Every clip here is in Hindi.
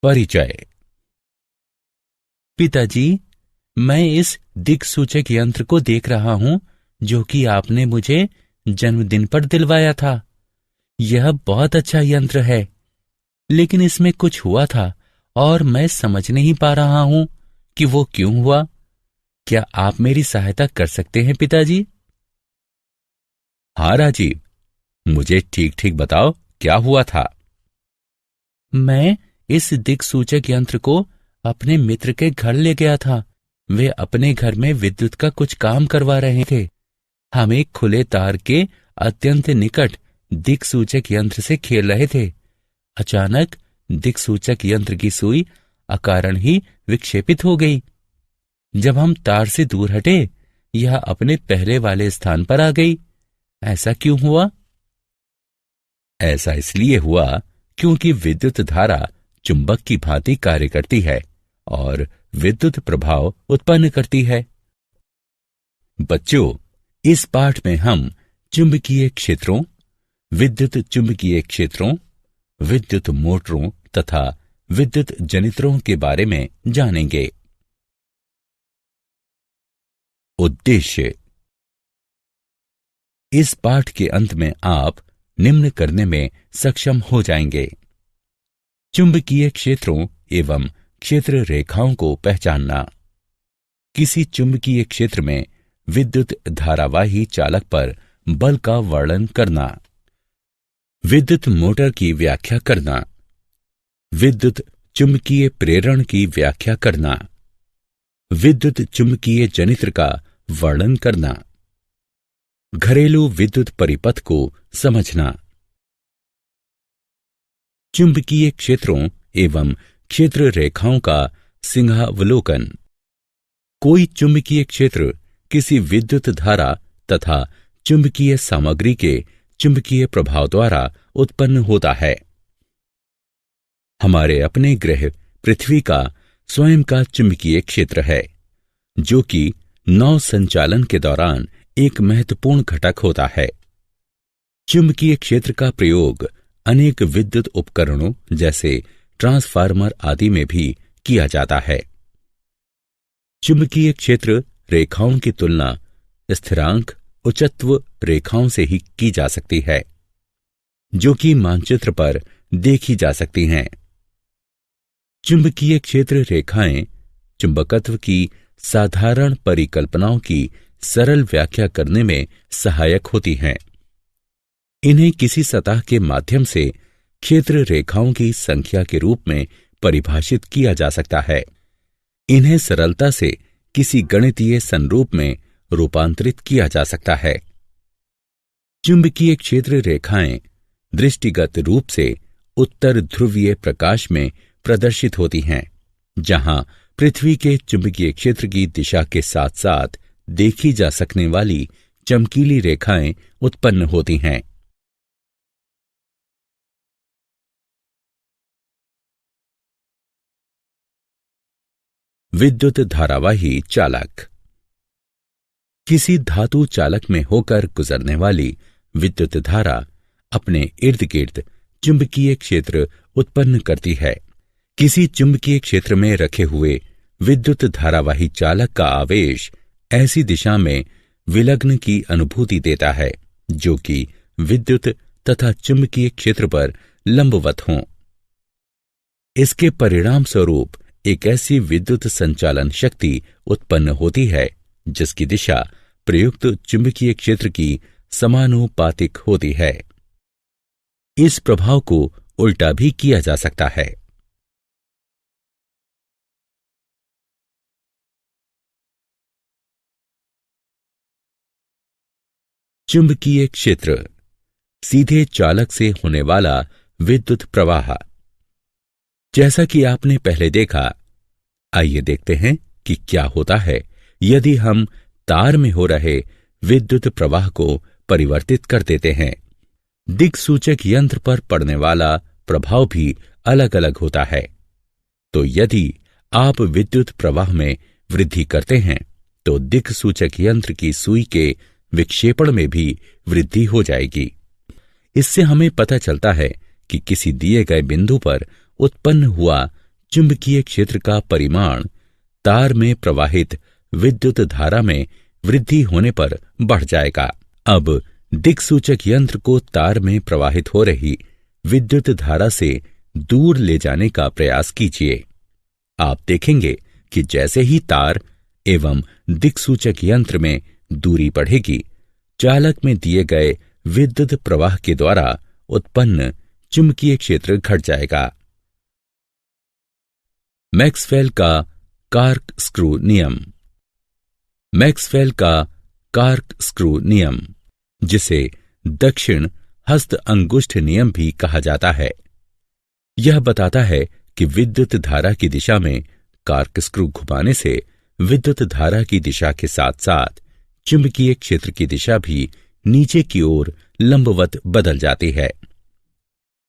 परिचय। पिताजी, मैं इस दिक्सूचक यंत्र को देख रहा हूं जो कि आपने मुझे जन्मदिन पर दिलवाया था। यह बहुत अच्छा यंत्र है, लेकिन इसमें कुछ हुआ था और मैं समझ नहीं पा रहा हूं कि वो क्यों हुआ। क्या आप मेरी सहायता कर सकते हैं पिताजी? हाँ राजीव, मुझे ठीक ठीक बताओ, क्या हुआ था? मैं इस दिक्सूचक यंत्र को अपने मित्र के घर ले गया था। वे अपने घर में विद्युत का कुछ काम करवा रहे थे। हम एक खुले तार के अत्यंत निकट दिक्सूचक यंत्र से खेल रहे थे। अचानक दिक्सूचक यंत्र की सुई अकारण ही विक्षेपित हो गई। जब हम तार से दूर हटे, यह अपने पहले वाले स्थान पर आ गई। ऐसा क्यों हुआ? ऐसा इसलिए हुआ क्योंकि विद्युत धारा चुंबक की भांति कार्य करती है और विद्युत प्रभाव उत्पन्न करती है। बच्चों, इस पाठ में हम चुंबकीय क्षेत्रों, विद्युत चुंबकीय क्षेत्रों, विद्युत मोटरों तथा विद्युत जनित्रों के बारे में जानेंगे। उद्देश्य। इस पाठ के अंत में आप निम्न करने में सक्षम हो जाएंगे: चुंबकीय क्षेत्रों एवं क्षेत्र रेखाओं को पहचानना, किसी चुंबकीय क्षेत्र में विद्युत धारावाही चालक पर बल का वर्णन करना, विद्युत मोटर की व्याख्या करना, विद्युत चुंबकीय प्रेरण की व्याख्या करना, विद्युत चुंबकीय जनित्र का वर्णन करना, घरेलू विद्युत परिपथ को समझना। चुंबकीय क्षेत्रों एवं क्षेत्र रेखाओं का सिंहावलोकन। कोई चुंबकीय क्षेत्र किसी विद्युत धारा तथा चुंबकीय सामग्री के चुंबकीय प्रभाव द्वारा उत्पन्न होता है। हमारे अपने ग्रह पृथ्वी का स्वयं का चुंबकीय क्षेत्र है, जो कि नौ संचालन के दौरान एक महत्वपूर्ण घटक होता है। चुंबकीय क्षेत्र का प्रयोग अनेक विद्युत उपकरणों जैसे ट्रांसफार्मर आदि में भी किया जाता है। चुंबकीय क्षेत्र रेखाओं की तुलना स्थिरांक उच्चत्व रेखाओं से ही की जा सकती है, जो कि मानचित्र पर देखी जा सकती हैं। चुंबकीय क्षेत्र रेखाएं चुंबकत्व की साधारण परिकल्पनाओं की सरल व्याख्या करने में सहायक होती हैं। इन्हें किसी सतह के माध्यम से क्षेत्र रेखाओं की संख्या के रूप में परिभाषित किया जा सकता है। इन्हें सरलता से किसी गणितीय संरूप में रूपांतरित किया जा सकता है। चुंबकीय क्षेत्र रेखाएं दृष्टिगत रूप से उत्तर ध्रुवीय प्रकाश में प्रदर्शित होती हैं, जहां पृथ्वी के चुंबकीय क्षेत्र की दिशा के साथ साथ देखी जा सकने वाली चमकीली रेखाएं उत्पन्न होती हैं। विद्युत धारावाही चालक। किसी धातु चालक में होकर गुजरने वाली विद्युत धारा अपने इर्द गिर्द चुंबकीय क्षेत्र उत्पन्न करती है। किसी चुंबकीय क्षेत्र में रखे हुए विद्युत धारावाही चालक का आवेश ऐसी दिशा में विलग्न की अनुभूति देता है जो कि विद्युत तथा चुंबकीय क्षेत्र पर लंबवत हों। इसके परिणाम स्वरूप एक ऐसी विद्युत संचालन शक्ति उत्पन्न होती है जिसकी दिशा प्रयुक्त चुंबकीय क्षेत्र की समानुपातिक होती है। इस प्रभाव को उल्टा भी किया जा सकता है। चुंबकीय क्षेत्र सीधे चालक से होने वाला विद्युत प्रवाह। जैसा कि आपने पहले देखा, आइए देखते हैं कि क्या होता है यदि हम तार में हो रहे विद्युत प्रवाह को परिवर्तित कर देते हैं। दिक्सूचक यंत्र पर पड़ने वाला प्रभाव भी अलग अलग होता है। तो यदि आप विद्युत प्रवाह में वृद्धि करते हैं तो दिक्सूचक यंत्र की सुई के विक्षेपण में भी वृद्धि हो जाएगी। इससे हमें पता चलता है कि किसी दिए गए बिंदु पर उत्पन्न हुआ चुंबकीय क्षेत्र का परिमाण तार में प्रवाहित विद्युत धारा में वृद्धि होने पर बढ़ जाएगा। अब दिक्सूचक यंत्र को तार में प्रवाहित हो रही विद्युत धारा से दूर ले जाने का प्रयास कीजिए। आप देखेंगे कि जैसे ही तार एवं दिक्सूचक यंत्र में दूरी बढ़ेगी, चालक में दिए गए विद्युत प्रवाह के द्वारा उत्पन्न चुंबकीय क्षेत्र घट जाएगा। मैक्सवेल का कॉर्कस्क्रू नियम। मैक्सवेल का कॉर्कस्क्रू नियम, जिसे दक्षिण हस्त अंगुष्ठ नियम भी कहा जाता है, यह बताता है कि विद्युत धारा की दिशा में कॉर्कस्क्रू घुमाने से विद्युत धारा की दिशा के साथ साथ चुंबकीय क्षेत्र की दिशा भी नीचे की ओर लंबवत बदल जाती है।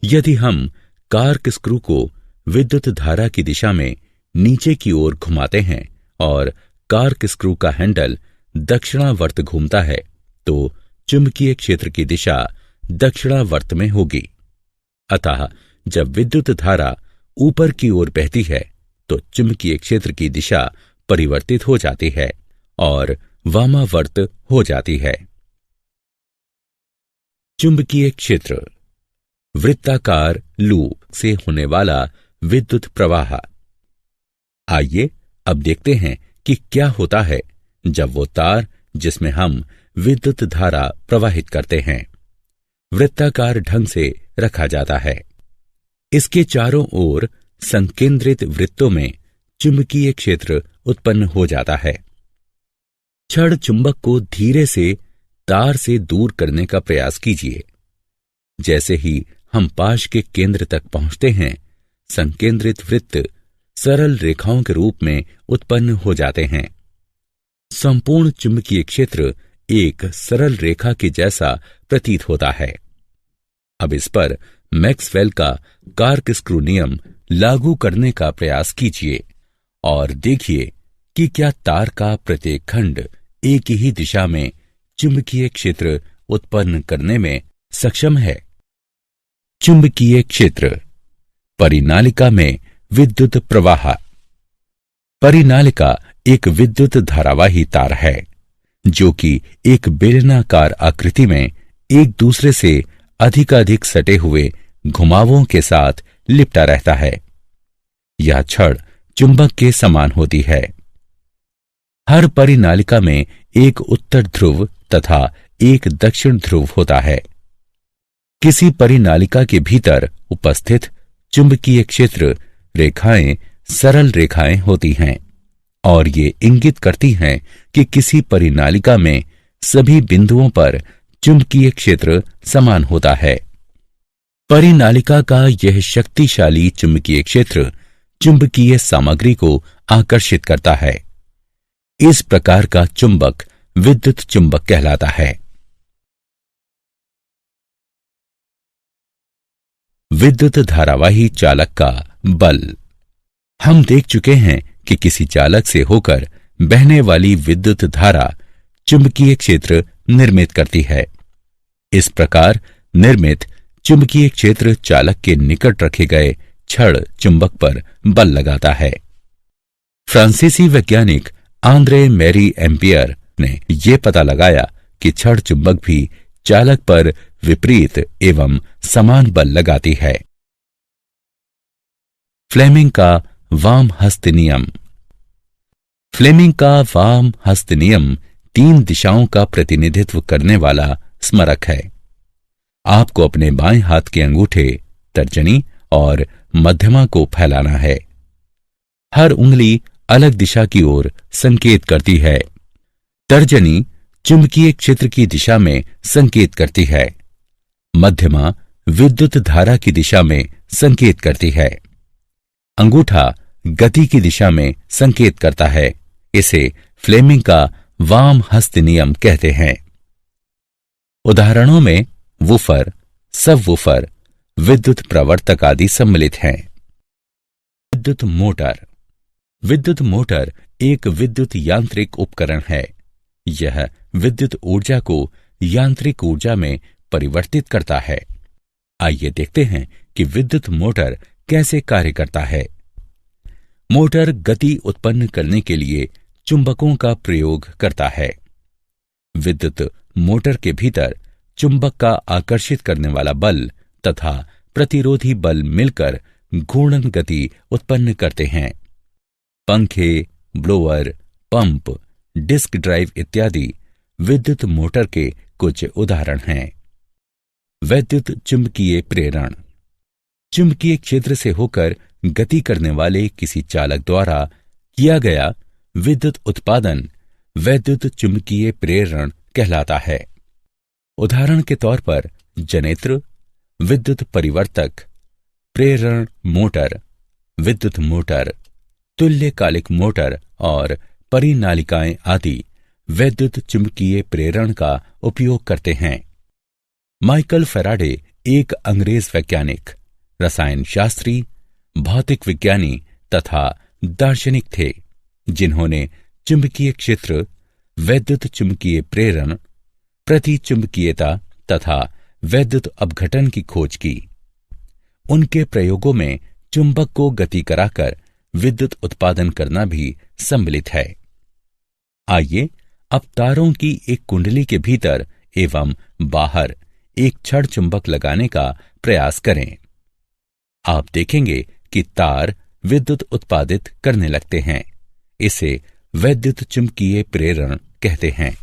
यदि हम कॉर्कस्क्रू को विद्युत धारा की दिशा में नीचे की ओर घुमाते हैं और कॉर्कस्क्रू का हैंडल दक्षिणावर्त घूमता है, तो चुंबकीय क्षेत्र की दिशा दक्षिणावर्त में होगी। अतः जब विद्युत धारा ऊपर की ओर बहती है तो चुंबकीय क्षेत्र की दिशा परिवर्तित हो जाती है और वामावर्त हो जाती है। चुंबकीय क्षेत्र, वृत्ताकार लूप से होने वाला विद्युत प्रवाह। आइए अब देखते हैं कि क्या होता है जब वो तार जिसमें हम विद्युत धारा प्रवाहित करते हैं वृत्ताकार ढंग से रखा जाता है। इसके चारों ओर संकेंद्रित वृत्तों में चुंबकीय क्षेत्र उत्पन्न हो जाता है। छड़ चुंबक को धीरे से तार से दूर करने का प्रयास कीजिए। जैसे ही हम पाश के केंद्र तक पहुंचते हैं, संकेंद्रित वृत्त सरल रेखाओं के रूप में उत्पन्न हो जाते हैं। संपूर्ण चुंबकीय क्षेत्र एक सरल रेखा के जैसा प्रतीत होता है। अब इस पर मैक्सवेल का कॉर्कस्क्रू नियम लागू करने का प्रयास कीजिए और देखिए कि क्या तार का प्रत्येक खंड एक ही दिशा में चुंबकीय क्षेत्र उत्पन्न करने में सक्षम है। चुंबकीय क्षेत्र, परिनालिका में विद्युत प्रवाह। परिनालिका एक विद्युत धारावाही तार है जो कि एक बेलनाकार आकृति में एक दूसरे से अधिकाधिक सटे हुए घुमावों के साथ लिपटा रहता है। यह छड़ चुंबक के समान होती है। हर परिनालिका में एक उत्तर ध्रुव तथा एक दक्षिण ध्रुव होता है। किसी परिनालिका के भीतर उपस्थित चुंबकीय क्षेत्र रेखाएं सरल रेखाएं होती हैं और ये इंगित करती हैं कि किसी परिनालिका में सभी बिंदुओं पर चुंबकीय क्षेत्र समान होता है। परिनालिका का यह शक्तिशाली चुंबकीय क्षेत्र चुंबकीय सामग्री को आकर्षित करता है। इस प्रकार का चुंबक विद्युत चुंबक कहलाता है। विद्युत धारावाही चालक का बल। हम देख चुके हैं कि किसी चालक से होकर बहने वाली विद्युत धारा चुंबकीय क्षेत्र निर्मित करती है। इस प्रकार निर्मित चुंबकीय क्षेत्र चालक के निकट रखे गए छड़ चुंबक पर बल लगाता है। फ्रांसीसी वैज्ञानिक आंद्रे मैरी एम्पियर ने यह पता लगाया कि छड़ चुंबक भी चालक पर विपरीत एवं समान बल लगाती है। फ्लेमिंग का वाम हस्त नियम। फ्लेमिंग का वाम हस्त नियम 3 दिशाओं का प्रतिनिधित्व करने वाला स्मारक है। आपको अपने बाएं हाथ के अंगूठे, तर्जनी और मध्यमा को फैलाना है। हर उंगली अलग दिशा की ओर संकेत करती है। तर्जनी चुंबकीय क्षेत्र की दिशा में संकेत करती है। मध्यमा विद्युत धारा की दिशा में संकेत करती है। अंगूठा गति की दिशा में संकेत करता है। इसे फ्लेमिंग का वाम हस्त नियम कहते हैं। उदाहरणों में वूफर, सबवूफर, विद्युत प्रवर्तक आदि सम्मिलित हैं। विद्युत मोटर। विद्युत मोटर एक विद्युत यांत्रिक उपकरण है। यह विद्युत ऊर्जा को यांत्रिक ऊर्जा में परिवर्तित करता है। आइए देखते हैं कि विद्युत मोटर कैसे कार्य करता है। मोटर गति उत्पन्न करने के लिए चुंबकों का प्रयोग करता है। विद्युत मोटर के भीतर चुंबक का आकर्षित करने वाला बल तथा प्रतिरोधी बल मिलकर घूर्णन गति उत्पन्न करते हैं। पंखे, ब्लोअर, पंप, डिस्क ड्राइव इत्यादि विद्युत मोटर के कुछ उदाहरण हैं। वैद्युत चुंबकीय प्रेरण। चुंबकीय क्षेत्र से होकर गति करने वाले किसी चालक द्वारा किया गया विद्युत उत्पादन वैद्युत चुंबकीय प्रेरण कहलाता है। उदाहरण के तौर पर जनित्र, विद्युत परिवर्तक, प्रेरण मोटर, विद्युत मोटर, तुल्यकालिक मोटर और परिनालिकाएं आदि वैद्युत चुंबकीय प्रेरण का उपयोग करते हैं। माइकल फैराडे एक अंग्रेज वैज्ञानिक, रसायन शास्त्री, भौतिक विज्ञानी तथा दार्शनिक थे, जिन्होंने चुंबकीय क्षेत्र, वैद्युत चुंबकीय प्रेरण, प्रतिचुंबकीयता तथा वैद्युत अपघटन की खोज की। उनके प्रयोगों में चुंबक को गति कराकर विद्युत उत्पादन करना भी सम्मिलित है। आइए अब तारों की एक कुंडली के भीतर एवं बाहर एक छड़ चुंबक लगाने का प्रयास करें। आप देखेंगे कि तार विद्युत उत्पादित करने लगते हैं। इसे वैद्युत चुंबकीय प्रेरण कहते हैं।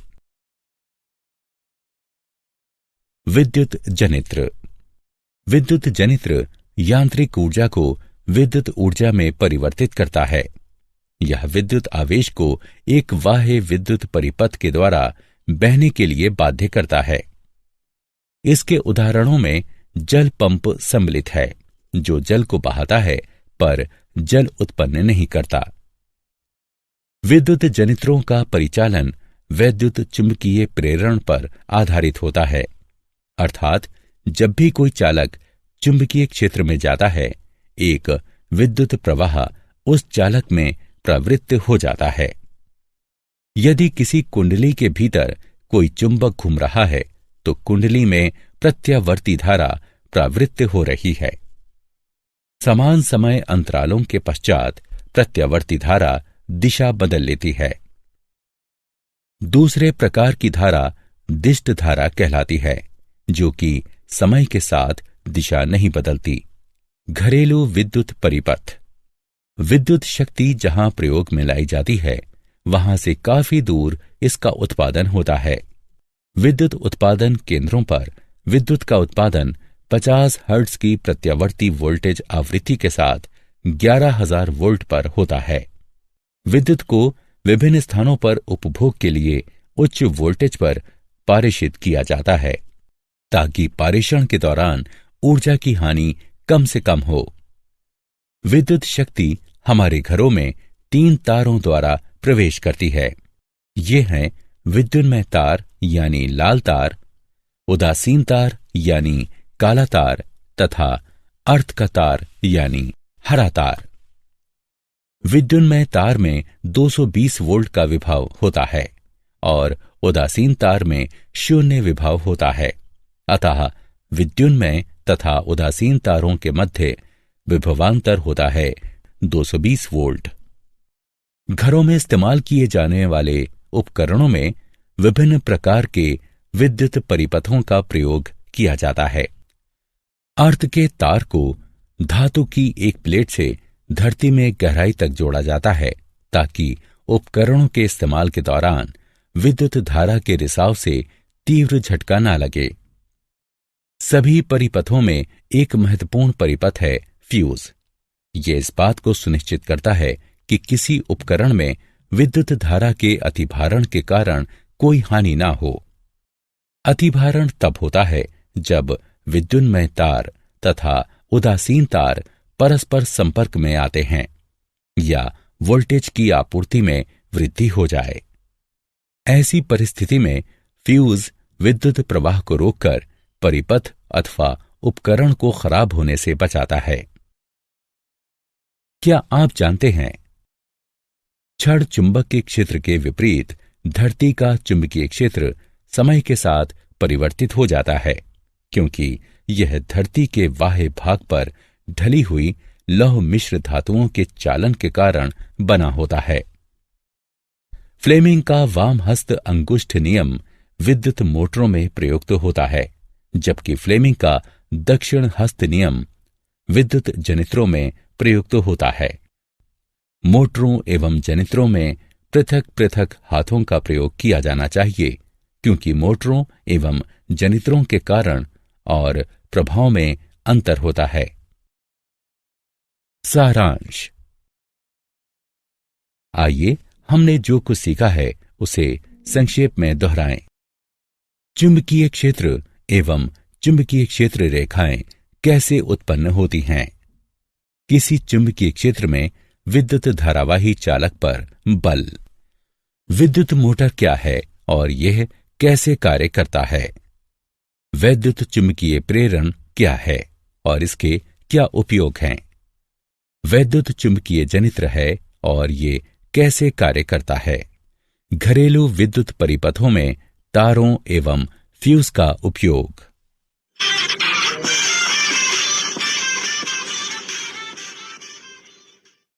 विद्युत जनित्र। विद्युत जनित्र यांत्रिक ऊर्जा को विद्युत ऊर्जा में परिवर्तित करता है। यह विद्युत आवेश को एक बाह्य विद्युत परिपथ के द्वारा बहने के लिए बाध्य करता है। इसके उदाहरणों में जल पंप सम्मिलित है, जो जल को बहाता है पर जल उत्पन्न नहीं करता। विद्युत जनित्रों का परिचालन वैद्युत चुंबकीय प्रेरण पर आधारित होता है, अर्थात जब भी कोई चालक चुंबकीय क्षेत्र में जाता है, एक विद्युत प्रवाह उस चालक में प्रवृत्त हो जाता है। यदि किसी कुंडली के भीतर कोई चुंबक घूम रहा है तो कुंडली में प्रत्यावर्ती धारा प्रवृत्त हो रही है। समान समय अंतरालों के पश्चात प्रत्यावर्ती धारा दिशा बदल लेती है। दूसरे प्रकार की धारा दिष्ट धारा कहलाती है, जो कि समय के साथ दिशा नहीं बदलती। घरेलू विद्युत परिपथ। विद्युत शक्ति जहां प्रयोग में लाई जाती है, वहां से काफी दूर इसका उत्पादन होता है। विद्युत उत्पादन केंद्रों पर विद्युत का उत्पादन 50 हर्ट्ज की प्रत्यावर्ती वोल्टेज आवृत्ति के साथ 11,000 वोल्ट पर होता है। विद्युत को विभिन्न स्थानों पर उपभोग के लिए उच्च वोल्टेज पर पारेषित किया जाता है, ताकि पारेषण के दौरान ऊर्जा की हानि कम से कम हो। विद्युत शक्ति हमारे घरों में 3 तारों द्वारा प्रवेश करती है। ये हैं विद्युन्मय तार यानी लाल तार, उदासीन तार यानी काला तार तथा अर्थ का तार यानी हरा तार। विद्युन्मय तार में 220 वोल्ट का विभव होता है और उदासीन तार में 0 विभव होता है। अतः विद्युन्मय तथा उदासीन तारों के मध्य विभवांतर होता है 220 वोल्ट। घरों में इस्तेमाल किए जाने वाले उपकरणों में विभिन्न प्रकार के विद्युत परिपथों का प्रयोग किया जाता है। अर्थ के तार को धातु की एक प्लेट से धरती में गहराई तक जोड़ा जाता है, ताकि उपकरणों के इस्तेमाल के दौरान विद्युत धारा के रिसाव से तीव्र झटका न लगे। सभी परिपथों में एक महत्वपूर्ण परिपथ है फ्यूज। ये इस बात को सुनिश्चित करता है कि किसी उपकरण में विद्युत धारा के अतिभारण के कारण कोई हानि ना हो। अतिभारण तब होता है जब विद्युन्मय तार तथा उदासीन तार परस्पर संपर्क में आते हैं या वोल्टेज की आपूर्ति में वृद्धि हो जाए। ऐसी परिस्थिति में फ्यूज विद्युत प्रवाह को रोककर परिपथ अथवा उपकरण को खराब होने से बचाता है। क्या आप जानते हैं, छड़ चुंबक के क्षेत्र के विपरीत धरती का चुंबकीय क्षेत्र समय के साथ परिवर्तित हो जाता है, क्योंकि यह धरती के बाह्य भाग पर ढली हुई लौह मिश्र धातुओं के चालन के कारण बना होता है। फ्लेमिंग का वाम हस्त अंगुष्ठ नियम विद्युत मोटरों में प्रयुक्त होता है, जबकि फ्लेमिंग का दक्षिण हस्त नियम विद्युत जनित्रों में प्रयुक्त होता है। मोटरों एवं जनित्रों में पृथक पृथक हाथों का प्रयोग किया जाना चाहिए, क्योंकि मोटरों एवं जनित्रों के कारण और प्रभाव में अंतर होता है। सारांश। आइए हमने जो कुछ सीखा है उसे संक्षेप में दोहराएं। चुंबकीय क्षेत्र एवं चुंबकीय क्षेत्र रेखाएं कैसे उत्पन्न होती हैं? किसी चुंबकीय क्षेत्र में विद्युत धारावाही चालक पर बल। विद्युत मोटर क्या है और यह कैसे कार्य करता है? वैद्युत चुंबकीय प्रेरण क्या है और इसके क्या उपयोग हैं? वैद्युत चुंबकीय जनित्र है और ये कैसे कार्य करता है? घरेलू विद्युत परिपथों में तारों एवं फ्यूज का उपयोग।